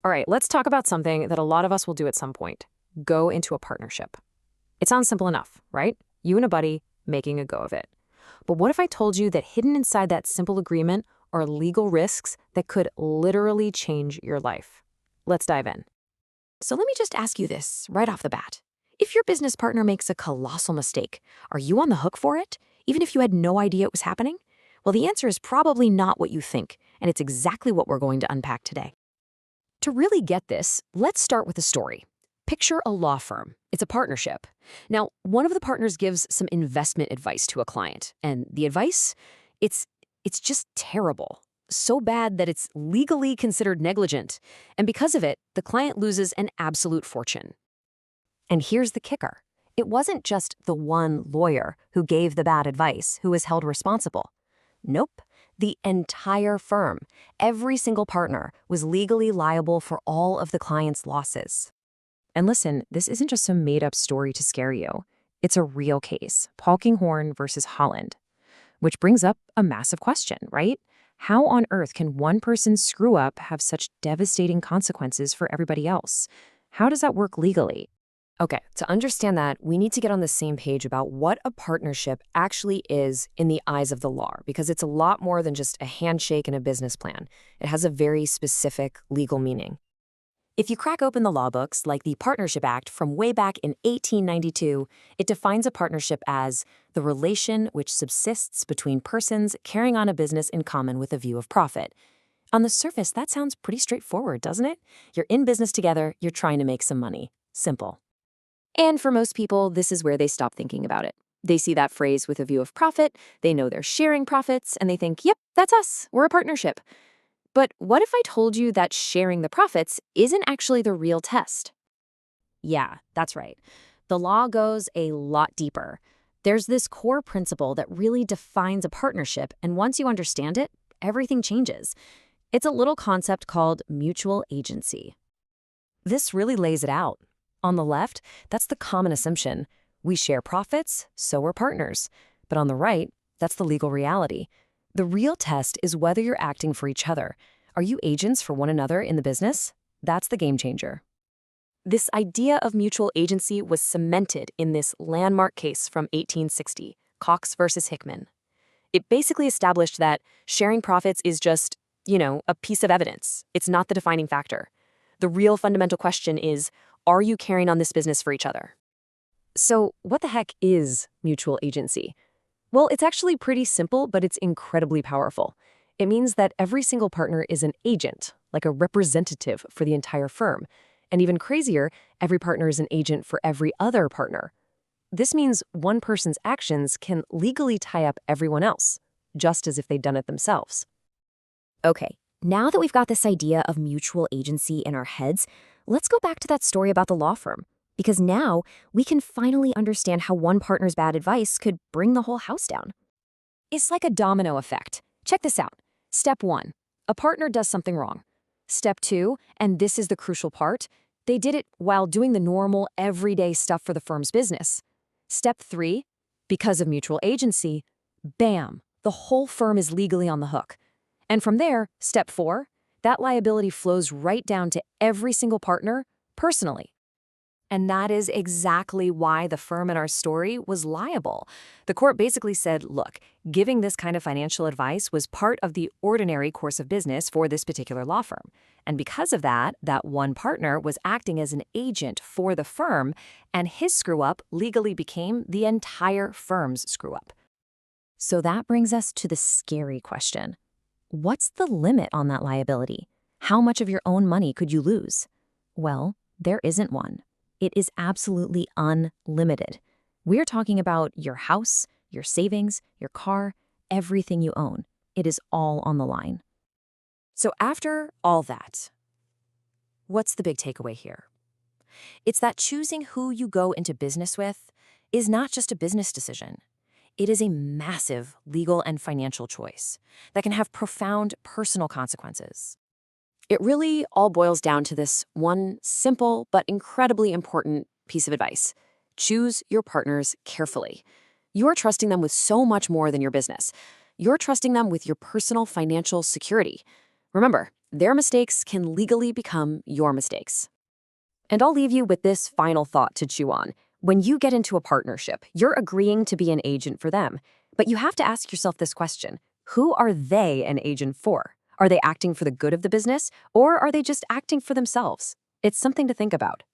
All right, let's talk about something that a lot of us will do at some point. Go into a partnership. It sounds simple enough, right? You and a buddy making a go of it. But what if I told you that hidden inside that simple agreement are legal risks that could literally change your life? Let's dive in. So let me just ask you this right off the bat. If your business partner makes a colossal mistake, are you on the hook for it, even if you had no idea it was happening? Well, the answer is probably not what you think, and it's exactly what we're going to unpack today. To really get this, let's start with a story. Picture a law firm. It's a partnership. Now, one of the partners gives some investment advice to a client, and the advice, it's just terrible. So bad that it's legally considered negligent. And because of it, the client loses an absolute fortune. And here's the kicker. It wasn't just the one lawyer who gave the bad advice who was held responsible. Nope. The entire firm, every single partner, was legally liable for all of the client's losses. And listen, this isn't just some made-up story to scare you. It's a real case, Polkinghorne versus Holland. Which brings up a massive question, right? How on earth can one person's screw-up have such devastating consequences for everybody else? How does that work legally? Okay, to understand that, we need to get on the same page about what a partnership actually is in the eyes of the law, because it's a lot more than just a handshake and a business plan. It has a very specific legal meaning. If you crack open the law books, like the Partnership Act from way back in 1892, it defines a partnership as the relation which subsists between persons carrying on a business in common with a view of profit. On the surface, that sounds pretty straightforward, doesn't it? You're in business together, you're trying to make some money. Simple. And for most people, this is where they stop thinking about it. They see that phrase with a view of profit, they know they're sharing profits, and they think, yep, that's us, we're a partnership. But what if I told you that sharing the profits isn't actually the real test? Yeah, that's right. The law goes a lot deeper. There's this core principle that really defines a partnership, and once you understand it, everything changes. It's a little concept called mutual agency. This really lays it out. On the left, that's the common assumption. We share profits, so we're partners. But on the right, that's the legal reality. The real test is whether you're acting for each other. Are you agents for one another in the business? That's the game changer. This idea of mutual agency was cemented in this landmark case from 1860, Cox versus Hickman. It basically established that sharing profits is just, a piece of evidence. It's not the defining factor. The real fundamental question is, are you carrying on this business for each other? So what the heck is mutual agency? Well, it's actually pretty simple, but it's incredibly powerful. It means that every single partner is an agent, like a representative for the entire firm. And even crazier, every partner is an agent for every other partner. This means one person's actions can legally tie up everyone else, just as if they'd done it themselves. Okay, now that we've got this idea of mutual agency in our heads, let's go back to that story about the law firm. Because now we can finally understand how one partner's bad advice could bring the whole house down. It's like a domino effect. Check this out. Step 1, a partner does something wrong. Step 2, and this is the crucial part, they did it while doing the normal, everyday stuff for the firm's business. Step 3, because of mutual agency, bam, the whole firm is legally on the hook. And from there, step 4, that liability flows right down to every single partner personally. And that is exactly why the firm in our story was liable. The court basically said, look, giving this kind of financial advice was part of the ordinary course of business for this particular law firm. And because of that, that one partner was acting as an agent for the firm, and his screw-up legally became the entire firm's screw-up. So that brings us to the scary question. What's the limit on that liability? How much of your own money could you lose? Well, there isn't one. It is absolutely unlimited. We're talking about your house, your savings, your car, everything you own. It is all on the line. So after all that, what's the big takeaway here? It's that choosing who you go into business with is not just a business decision. It is a massive legal and financial choice that can have profound personal consequences. It really all boils down to this one simple but incredibly important piece of advice. Choose your partners carefully. You're trusting them with so much more than your business. You're trusting them with your personal financial security. Remember, Their mistakes can legally become your mistakes. And I'll leave you with this final thought to chew on. When you get into a partnership, you're agreeing to be an agent for them. But you have to ask yourself this question: who are they an agent for? Are they acting for the good of the business, or are they just acting for themselves? It's something to think about.